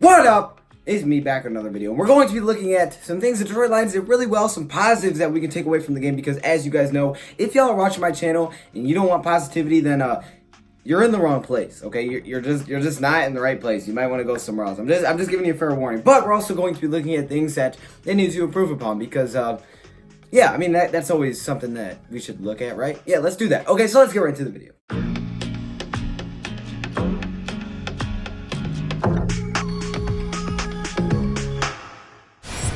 What up? It's me back with another video. And we're going to be looking at some things the Detroit Lions did really well, some positives that we can take away from the game, because as you guys know, if y'all are watching my channel and you don't want positivity, then you're in the wrong place. Okay, you're just not in the right place. You might want to go somewhere else. I'm just giving you a fair warning. But we're also going to be looking at things that they need to improve upon, because yeah, I mean that's always something that we should look at, right? Yeah, let's do that. Okay, so let's get right to the video.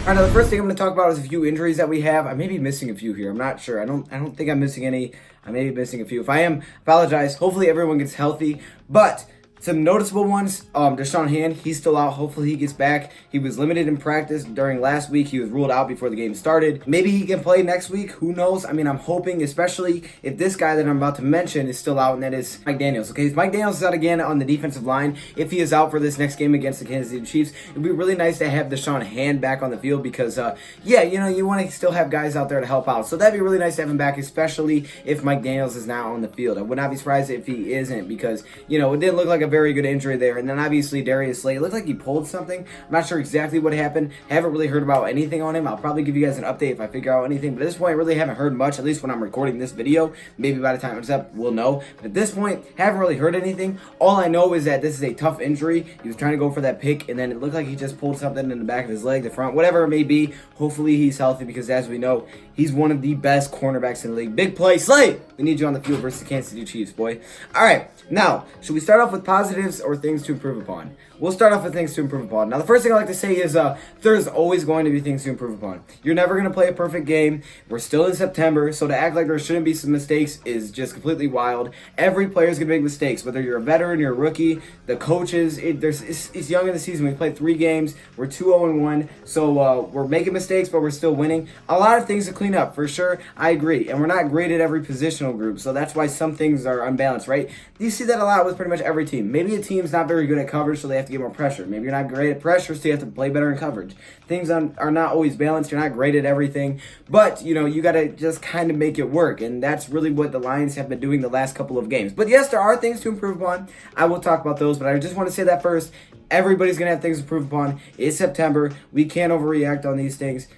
Alright, now the first thing I'm going to talk about is a few injuries that we have. I may be missing a few here. I'm not sure. I don't think I'm missing any. I may be missing a few. If I am, apologize. Hopefully everyone gets healthy. But some noticeable ones, Deshaun Hand, he's still out. Hopefully he gets back. He was limited in practice during last week. He was ruled out before the game started. Maybe he can play next week. Who knows? I mean, I'm hoping, especially if this guy that I'm about to mention is still out, and that is Mike Daniels. Okay, if Mike Daniels is out again on the defensive line, if he is out for this next game against the Kansas City Chiefs, it would be really nice to have Deshaun Hand back on the field, because, yeah, you know, you want to still have guys out there to help out. So that'd be really nice to have him back, especially if Mike Daniels is now on the field. I would not be surprised if he isn't, because, you know, it didn't look like a very good injury there. And then obviously Darius Slay, it looked like he pulled something. I'm not sure exactly what happened. Haven't really heard about anything on him. I'll probably give you guys an update if I figure out anything. But at this point, I really haven't heard much, at least when I'm recording this video. Maybe by the time it's up, we'll know. But at this point, haven't really heard anything. All I know is that this is a tough injury. He was trying to go for that pick, and then it looked like he just pulled something in the back of his leg, the front, whatever it may be. Hopefully he's healthy, because as we know, he's one of the best cornerbacks in the league. Big play, Slay! We need you on the field versus the Kansas City Chiefs, boy. All right, now, should we start off with positives or things to improve upon? We'll start off with things to improve upon. Now, the first thing I like to say is there's always going to be things to improve upon. You're never going to play a perfect game. We're still in September, so to act like there shouldn't be some mistakes is just completely wild. Every player is going to make mistakes, whether you're a veteran, you're a rookie, the coaches. It's young in the season. We played 3 games. We're 2-0-1, so we're making mistakes, but we're still winning. A lot of things to clean up, for sure. I agree, and we're not great at every positional group, so that's why some things are unbalanced, right? You see that a lot with pretty much every team. Maybe a team's not very good at coverage, so they have to get more pressure. Maybe you're not great at pressure, so you have to play better in coverage. Things are not always balanced. You're not great at everything, but you know, you got to just kind of make it work, and that's really what the Lions have been doing the last couple of games. But yes, there are things to improve upon. I will talk about those, but I just want to say that first. Everybody's going to have things to improve upon. It's September. We can't overreact on these things.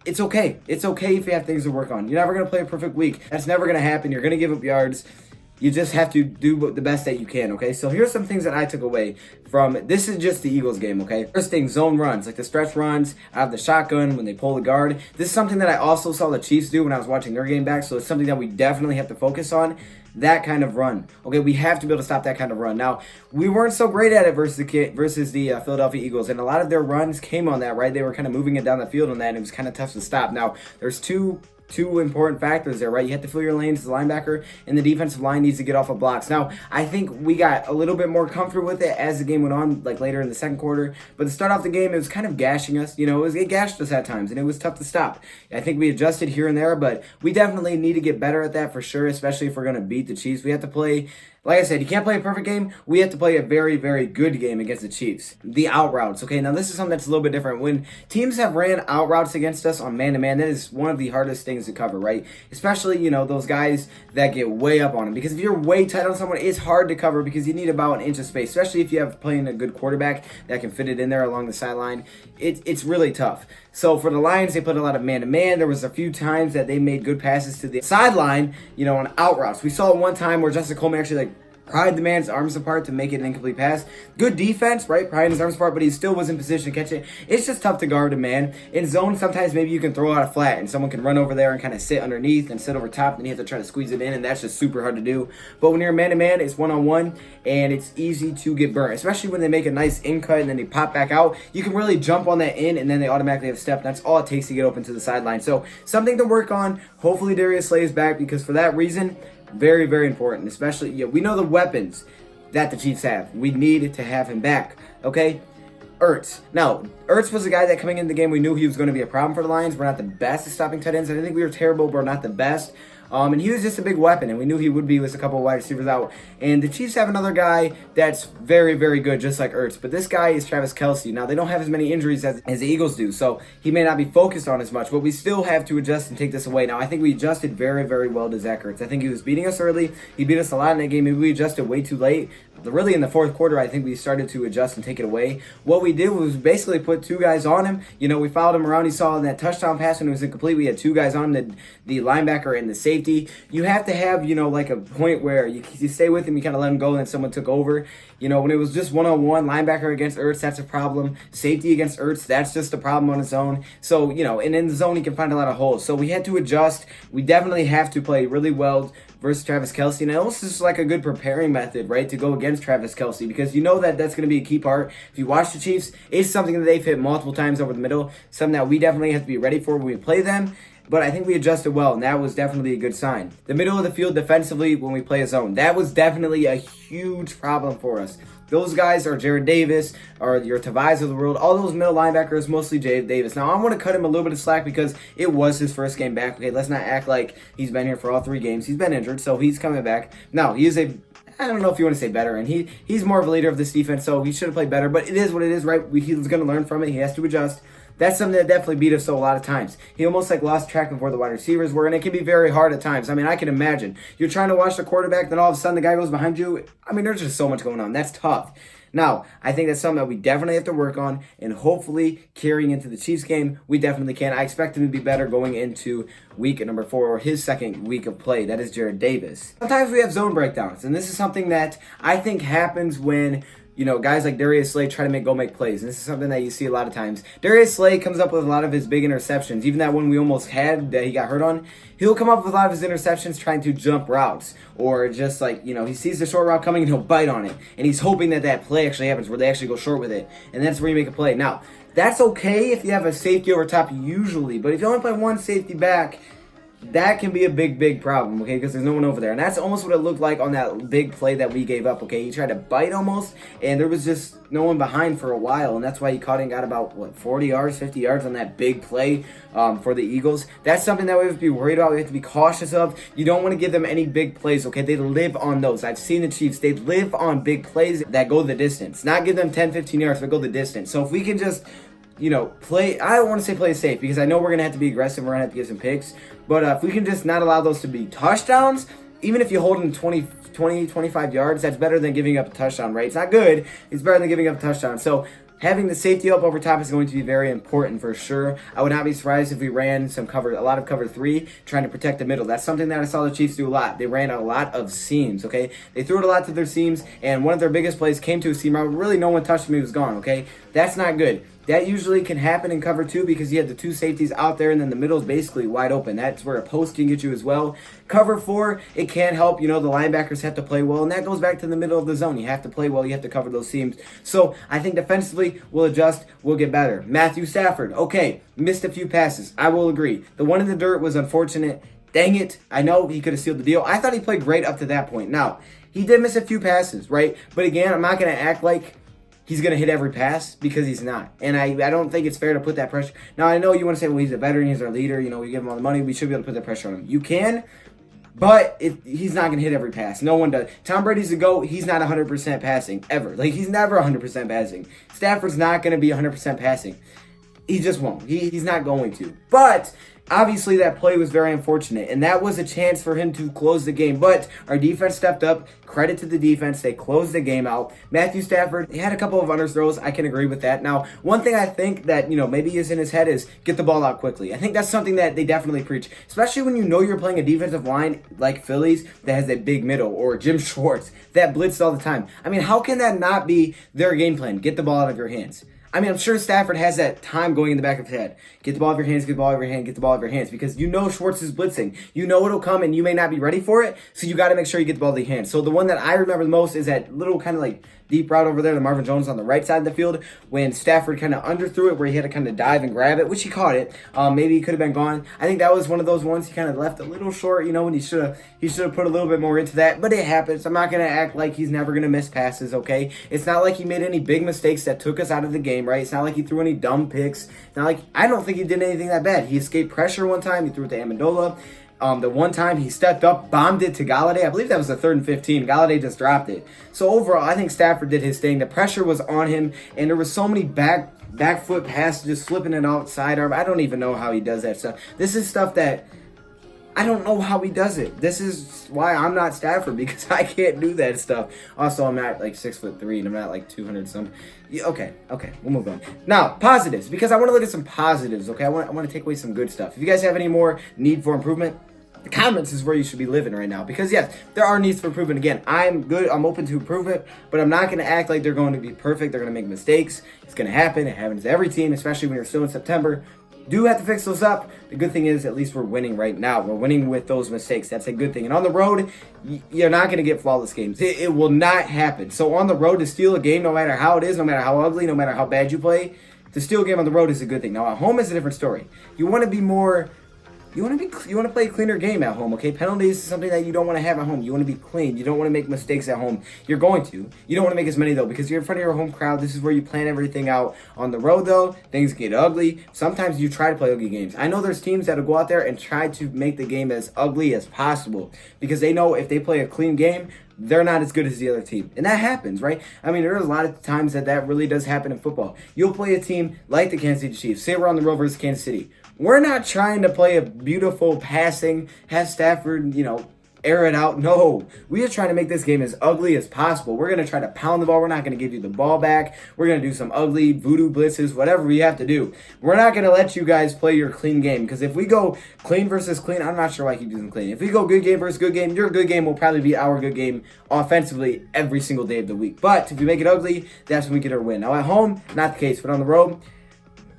It's okay. It's okay if you have things to work on. You're never going to play a perfect week. That's never going to happen. You're going to give up yards. You just have to do the best that you can, okay? So here's some things that I took away from, this is just the Eagles game, okay? First thing, zone runs, like the stretch runs out of the shotgun when they pull the guard. This is something that I also saw the Chiefs do when I was watching their game back, so it's something that we definitely have to focus on. That kind of run, okay? We have to be able to stop that kind of run. Now, we weren't so great at it versus the Philadelphia Eagles, and a lot of their runs came on that, right? They were kind of moving it down the field on that, and it was kind of tough to stop. Now, there's two important factors there, right? You have to fill your lanes as a linebacker, and the defensive line needs to get off of blocks. Now, I think we got a little bit more comfortable with it as the game went on, like later in the second quarter. But to start off the game, it was kind of gashing us. You know, it gashed us at times, and it was tough to stop. I think we adjusted here and there, but we definitely need to get better at that for sure, especially if we're going to beat the Chiefs. We have to play, like I said, you can't play a perfect game. We have to play a very, very good game against the Chiefs. The out routes, okay? Now, this is something that's a little bit different. When teams have ran out routes against us on man-to-man, that is one of the hardest things to cover, right? Especially, you know, those guys that get way up on them. Because if you're way tight on someone, it's hard to cover because you need about an inch of space, especially if you have playing a good quarterback that can fit it in there along the sideline. It's really tough. So for the Lions, they put a lot of man-to-man. There was a few times that they made good passes to the sideline, you know, on out routes. We saw one time where Justin Coleman actually, pried the man's arms apart to make it an incomplete pass. Good defense, right? Prying his arms apart, but he still was in position to catch it. It's just tough to guard a man. In zone, sometimes maybe you can throw out a flat and someone can run over there and kind of sit underneath and sit over top, and you have to try to squeeze it in, and that's just super hard to do. But when you're man-to-man, it's one-on-one, and it's easy to get burnt, especially when they make a nice in cut and then they pop back out. You can really jump on that in, and then they automatically have a step. That's all it takes to get open to the sideline. So something to work on. Hopefully Darius Slay is back, because for that reason, very, very important. Especially, yeah, we know the weapons that the Chiefs have. We need to have him back, okay? Ertz. Now, Ertz was a guy that coming into the game, we knew he was going to be a problem for the Lions. We're not the best at stopping tight ends. I didn't think we were terrible, but we're not the best. And he was just a big weapon, and we knew he would be with a couple of wide receivers out. And the Chiefs have another guy that's very, very good, just like Ertz. But this guy is Travis Kelce. Now, they don't have as many injuries as the Eagles do, so he may not be focused on as much, but we still have to adjust and take this away. Now, I think we adjusted very, very well to Zach Ertz. I think he was beating us early. He beat us a lot in that game. Maybe we adjusted way too late. really in the fourth quarter, I think we started to adjust and take it away. What we did was basically put 2 guys on him. We followed him around. He saw that touchdown pass when it was incomplete. We had 2 guys on him, the linebacker and the safety. You have to have, like a point where you stay with him, you kind of let him go, and then someone took over. When it was just one-on-one, linebacker against Ertz, that's a problem. Safety against Ertz, that's just a problem on its own. So, and in the zone, he can find a lot of holes. So we had to adjust. We definitely have to play really well versus Travis Kelce. And it also is like a good preparing method, right, to go against Travis Kelce, because that that's going to be a key part. If you watch the Chiefs, it's something that they've hit multiple times over the middle, something that we definitely have to be ready for when we play them. But I think we adjusted well, and that was definitely a good sign. The middle of the field defensively when we play a zone, that was definitely a huge problem for us. Those guys are Jared Davis, or your Tavais of the world, all those middle linebackers, mostly Jared Davis. Now, I want to cut him a little bit of slack because it was his first game back. Okay, let's not act like he's been here for all 3 games. He's been injured, so he's coming back. Now, he is I don't know if you want to say better, and he's more of a leader of this defense, so he should have played better, but it is what it is, right? He's going to learn from it. He has to adjust. That's something that definitely beat us a lot of times. He almost lost track of where the wide receivers were, and it can be very hard at times. I mean, I can imagine. You're trying to watch the quarterback, then all of a sudden the guy goes behind you. I mean, there's just so much going on. That's tough. Now, I think that's something that we definitely have to work on, and hopefully carrying into the Chiefs game, we definitely can. I expect him to be better going into week number 4, or his second week of play. That is Jared Davis. Sometimes we have zone breakdowns, and this is something that I think happens when guys like Darius Slay try to make plays. And this is something that you see a lot of times. Darius Slay comes up with a lot of his big interceptions. Even that one we almost had that he got hurt on, he'll come up with a lot of his interceptions trying to jump routes. Or just he sees the short route coming and he'll bite on it. And he's hoping that play actually happens where they actually go short with it. And that's where you make a play. Now, that's okay if you have a safety over top usually. But if you only play one safety back, that can be a big problem, okay, because there's no one over there. And that's almost what it looked like on that big play that we gave up, okay? He tried to bite almost, and there was just no one behind for a while, and that's why he caught it and got about, 40 yards, 50 yards on that big play for the Eagles. That's something that we have to be worried about. We have to be cautious of. You don't want to give them any big plays, okay? They live on those. I've seen the Chiefs. They live on big plays that go the distance. Not give them 10, 15 yards, but go the distance. So if we can just play, I don't want to say play safe, because I know we're going to have to be aggressive, we're going to have to get some picks, but if we can just not allow those to be touchdowns, even if you hold them 20, 25 yards, that's better than giving up a touchdown, right? It's not good, it's better than giving up a touchdown. So having the safety up over top is going to be very important for sure. I would not be surprised if we ran a lot of cover 3, trying to protect the middle. That's something that I saw the Chiefs do a lot. They ran a lot of seams, okay? They threw it a lot to their seams, and one of their biggest plays came to a seam route. Really, no one touched him, he was gone, okay? That's not good. That usually can happen in cover 2 because you have the 2 safeties out there, and then the middle is basically wide open. That's where a post can get you as well. Cover 4, it can help. The linebackers have to play well, and that goes back to the middle of the zone. You have to play well. You have to cover those seams. So I think defensively, we'll adjust. We'll get better. Matthew Stafford, okay, missed a few passes. I will agree. The one in the dirt was unfortunate. Dang it. I know he could have sealed the deal. I thought he played great up to that point. Now, he did miss a few passes, right? But again, I'm not going to act like he's going to hit every pass, because he's not. And I don't think it's fair to put that pressure. Now, I know you want to say, well, he's a veteran, he's our leader, we give him all the money, we should be able to put that pressure on him. You can, but he's not going to hit every pass. No one does. Tom Brady's the GOAT. He's not 100% passing, ever. He's never 100% passing. Stafford's not going to be 100% passing. He just won't. He's not going to. But obviously, that play was very unfortunate, and that was a chance for him to close the game. But our defense stepped up. Credit to the defense. They closed the game out. Matthew Stafford, he had a couple of underthrows. I can agree with that. Now, one thing I think that, maybe is in his head is get the ball out quickly. I think that's something that they definitely preach, especially when you're playing a defensive line like Phillies that has a big middle, or Jim Schwartz that blitzed all the time. I mean, how can that not be their game plan? Get the ball out of your hands. I mean, I'm sure Stafford has that time going in the back of his head. Get the ball out of your hands, get the ball out of your hand, get the ball out of your hands. Because Schwartz is blitzing. It'll come and you may not be ready for it. So you got to make sure you get the ball out of your hands. So the one that I remember the most is that little kind of deep route over there to Marvin Jones on the right side of the field, when Stafford kind of underthrew it, where he had to kind of dive and grab it, which he caught it. Maybe he could have been gone. I think that was one of those ones he kind of left a little short, and he should have put a little bit more into that. But it happens. I'm not going to act like he's never going to miss passes, okay? It's not like he made any big mistakes that took us out of the game, right? It's not like he threw any dumb picks. It's not like, I don't think he did anything that bad. He escaped pressure one time. He threw it to Amendola. The one time he stepped up, bombed it to Galladay. I believe that was a 3rd and 15. Galladay just dropped it. So overall, I think Stafford did his thing. The pressure was on him, and there was so many back foot passes, just flipping it outside arm. I don't even know how he does that stuff. This is stuff that I don't know how he does it. This is why I'm not Stafford, because I can't do that stuff. Also, I'm not like 6'3" and I'm not like 200 something. Yeah, okay, we'll move on. Now, positives, because I want to look at some positives, okay? I want to take away some good stuff. If you guys have any more need for improvement, the comments is where you should be living right now, because yes, there are needs for improvement. Again, I'm good, I'm open to improvement, but I'm not going to act like they're going to be perfect. They're going to make mistakes. It's going to happen. It happens to every team, especially when you're still in September. Do have to fix those up. The good thing is, at least we're winning right now. We're winning with those mistakes. That's a good thing. And on the road, you're not going to get flawless games. It will not happen. So on the road, to steal a game, no matter how it is, no matter how ugly, no matter how bad you play, to steal a game on the road is a good thing. Now at home is a different story. You want to be more. You want to play a cleaner game at home, okay? Penalties is something that you don't want to have at home. You want to be clean. You don't want to make mistakes at home. You're going to. You don't want to make as many, though, because you're in front of your home crowd. This is where you plan everything out. On the road, though, things get ugly. Sometimes you try to play ugly games. I know there's teams that will go out there and try to make the game as ugly as possible, because they know if they play a clean game, they're not as good as the other team. And that happens, right? I mean, there's a lot of times that really does happen in football. You'll play a team like the Kansas City Chiefs. Say we're on the road versus Kansas City. We're not trying to play a beautiful passing, have Stafford, air it out. No, we are trying to make this game as ugly as possible. We're going to try to pound the ball. We're not going to give you the ball back. We're going to do some ugly voodoo blitzes, whatever we have to do. We're not going to let you guys play your clean game, because if we go clean versus clean, I'm not sure why I keep using clean. If we go good game versus good game, your good game will probably be our good game offensively every single day of the week. But if we make it ugly, that's when we get our win. Now at home, not the case, but on the road,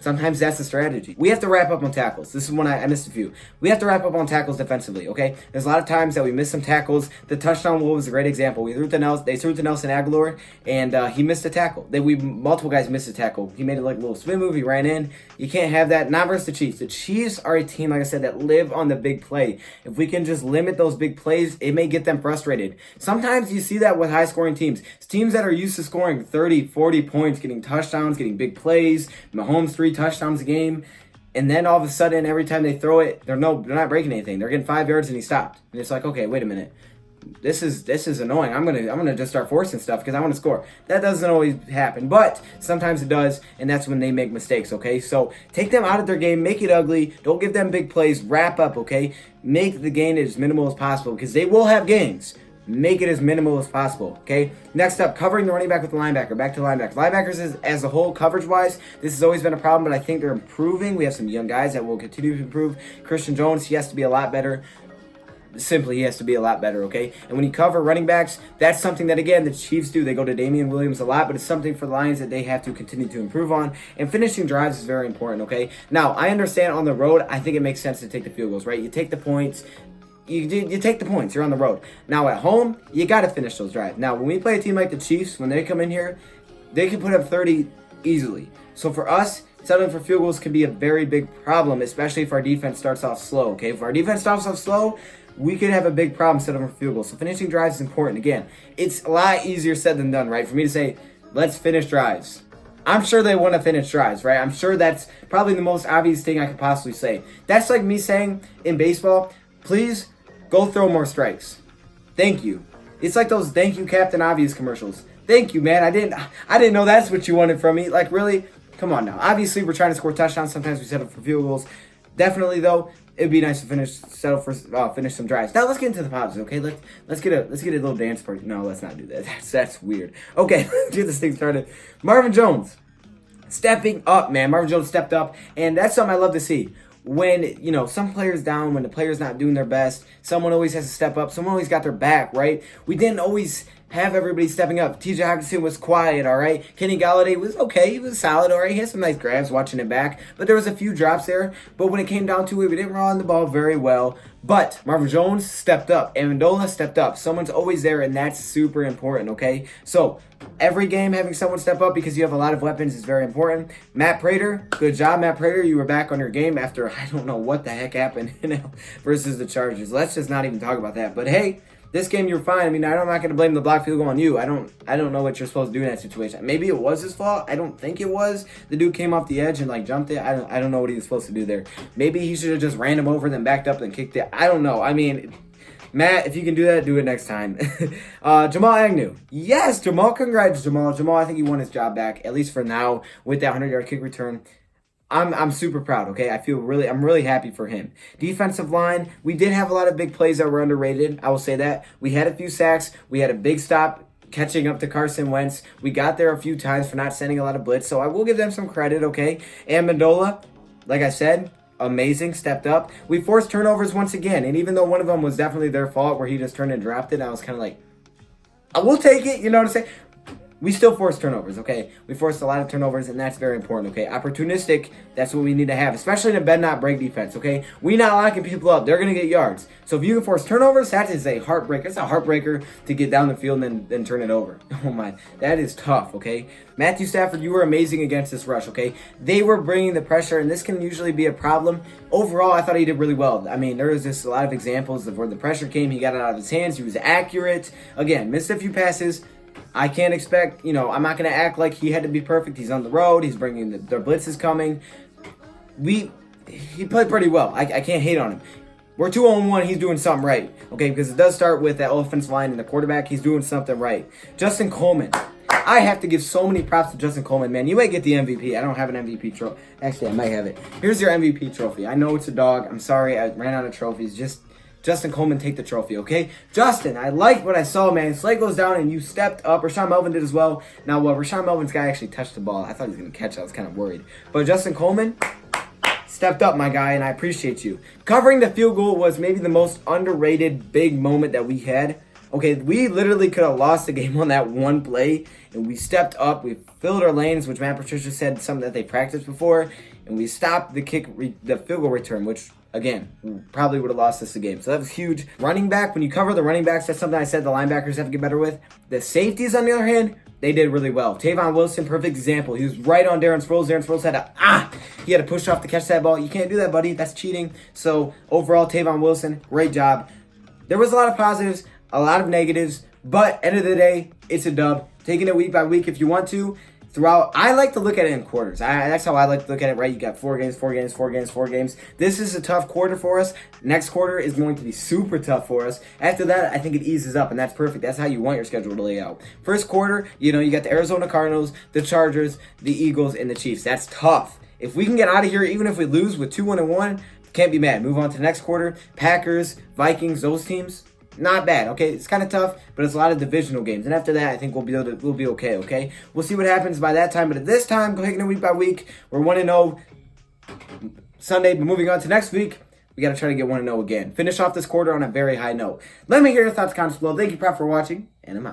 sometimes that's the strategy. We have to wrap up on tackles. This is when I missed a few. We have to wrap up on tackles defensively, okay? There's a lot of times that we miss some tackles. The touchdown was a great example. They threw to Nelson Aguilar, and he missed a tackle. Multiple guys missed a tackle. He made it like a little spin move. He ran in. You can't have that. Not versus the Chiefs. The Chiefs are a team, like I said, that live on the big play. If we can just limit those big plays, it may get them frustrated. Sometimes you see that with high-scoring teams. It's teams that are used to scoring 30, 40 points, getting touchdowns, getting big plays. Mahomes 3 touchdowns a game, and then all of a sudden, every time they throw it, they're not breaking anything. They're getting 5 yards and he stopped. And it's like, okay, wait a minute. This is annoying. I'm gonna just start forcing stuff because I want to score. That doesn't always happen, but sometimes it does, and that's when they make mistakes. Okay, so take them out of their game, make it ugly. Don't give them big plays. Wrap up. Okay, make the gain as minimal as possible, because they will have gains. Make it as minimal as possible, okay? Next up, covering the running back with the linebacker. Back to linebackers. Linebackers, as a whole, coverage-wise, this has always been a problem, but I think they're improving. We have some young guys that will continue to improve. Christian Jones, he has to be a lot better. Simply, he has to be a lot better, okay? And when you cover running backs, that's something that, again, the Chiefs do. They go to Damian Williams a lot, but it's something for the Lions that they have to continue to improve on. And finishing drives is very important, okay? Now, I understand on the road, I think it makes sense to take the field goals, right? You take the points. You take the points. You're on the road. Now at home, you got to finish those drives. Now when we play a team like the Chiefs, when they come in here, they can put up 30 easily. So for us, settling for field goals can be a very big problem, especially if our defense starts off slow. Okay, if our defense starts off slow, we could have a big problem settling for field goals. So finishing drives is important. Again, it's a lot easier said than done, right? For me to say, let's finish drives. I'm sure they want to finish drives, right? I'm sure that's probably the most obvious thing I could possibly say. That's like me saying in baseball, please go throw more strikes. Thank you. It's like those "Thank you, Captain Obvious" commercials. Thank you, man. I didn't know that's what you wanted from me. Like, really? Come on now. Obviously, we're trying to score touchdowns. Sometimes we settle for field goals. Definitely, though, it'd be nice to finish some drives. Now let's get into the positives, okay? Let's get a little dance party. No, let's not do that. That's weird. Okay, let's get this thing started. Marvin Jones stepping up, man. Marvin Jones stepped up, and that's something I love to see. When, some players down, when the player's not doing their best, someone always has to step up. Someone always got their back, right? We didn't always have everybody stepping up. TJ Hockenson was quiet, all right? Kenny Galladay was okay. He was solid, all right? He had some nice grabs watching it back. But there was a few drops there. But when it came down to it, we didn't run the ball very well. But Marvin Jones stepped up. Amendola stepped up. Someone's always there, and that's super important, okay? So every game having someone step up because you have a lot of weapons is very important. Matt Prater, good job, Matt Prater. You were back on your game after I don't know what the heck happened versus the Chargers. Let's just not even talk about that. But hey, this game you're fine. I mean, I'm not going to blame the block field goal on you. I don't know what you're supposed to do in that situation. Maybe it was his fault. I don't think it was. The dude came off the edge and jumped it. I don't know what he was supposed to do there. Maybe he should have just ran him over, then backed up and kicked it. I don't know. I mean, Matt, if you can do that, do it next time. Jamal Agnew. Yes, Jamal. Congrats, Jamal. Jamal, I think he won his job back, at least for now, with that 100-yard kick return. I'm super proud, okay? I'm really happy for him. Defensive line, we did have a lot of big plays that were underrated. I will say that. We had a few sacks. We had a big stop catching up to Carson Wentz. We got there a few times for not sending a lot of blitz, so I will give them some credit, okay? And Mendola, like I said, amazing, stepped up. We forced turnovers once again, and even though one of them was definitely their fault where he just turned and dropped it, I was kind of like, I will take it, you know what I'm saying? We still force turnovers, okay? We forced a lot of turnovers, and that's very important, okay? Opportunistic, that's what we need to have, especially in a bend not break defense, okay? We not locking people up. They're going to get yards. So if you can force turnovers, that is a heartbreaker. It's a heartbreaker to get down the field and then turn it over. Oh, my. That is tough, okay? Matthew Stafford, you were amazing against this rush, okay? They were bringing the pressure, and this can usually be a problem. Overall, I thought he did really well. I mean, there was just a lot of examples of where the pressure came. He got it out of his hands. He was accurate. Again, missed a few passes. I can't expect, I'm not going to act like he had to be perfect. He's on the road. He's bringing the blitz is coming. He played pretty well. I can't hate on him. We're 2-1. He's doing something right, okay? Because it does start with that offensive line and the quarterback. He's doing something right. Justin Coleman. I have to give so many props to Justin Coleman, man. You might get the MVP. I don't have an MVP trophy. Actually, I might have it. Here's your MVP trophy. I know it's a dog. I'm sorry. I ran out of trophies. Just Justin Coleman, take the trophy, okay? Justin, I liked what I saw, man. Slate goes down and you stepped up. Rashawn Melvin did as well. Now, Rashawn Melvin's guy actually touched the ball. I thought he was going to catch it. I was kind of worried. But Justin Coleman stepped up, my guy, and I appreciate you. Covering the field goal was maybe the most underrated big moment that we had. Okay, we literally could have lost the game on that one play, and we stepped up. We filled our lanes, which Matt Patricia said something that they practiced before, and we stopped the the field goal return, which, again, probably would have lost us the game. So that was huge. Running back, when you cover the running backs, that's something I said the linebackers have to get better with. The safeties, on the other hand, they did really well. Tavon Wilson, perfect example. He was right on Darren Sproles. Darren Sproles he had to push off to catch that ball. You can't do that, buddy. That's cheating. So overall, Tavon Wilson, great job. There was a lot of positives, a lot of negatives, but end of the day, it's a dub. Taking it week by week if you want to. Throughout, I like to look at it in quarters. That's how I like to look at it, right? You got 4 games, 4 games, 4 games, 4 games. This is a tough quarter for us. Next quarter is going to be super tough for us. After that, I think it eases up, and that's perfect. That's how you want your schedule to lay out. First quarter, you got the Arizona Cardinals, the Chargers, the Eagles, and the Chiefs. That's tough. If we can get out of here, even if we lose with 2-1, can't be mad. Move on to the next quarter. Packers, Vikings, those teams. Not bad, okay? It's kind of tough, but it's a lot of divisional games. And after that, I think we'll be okay, okay? We'll see what happens by that time. But at this time, taking it week by week, we're 1-0 Sunday. But moving on to next week, we got to try to get 1-0 again. Finish off this quarter on a very high note. Let me hear your thoughts, comments below. Thank you, Prop, for watching, and I'm out.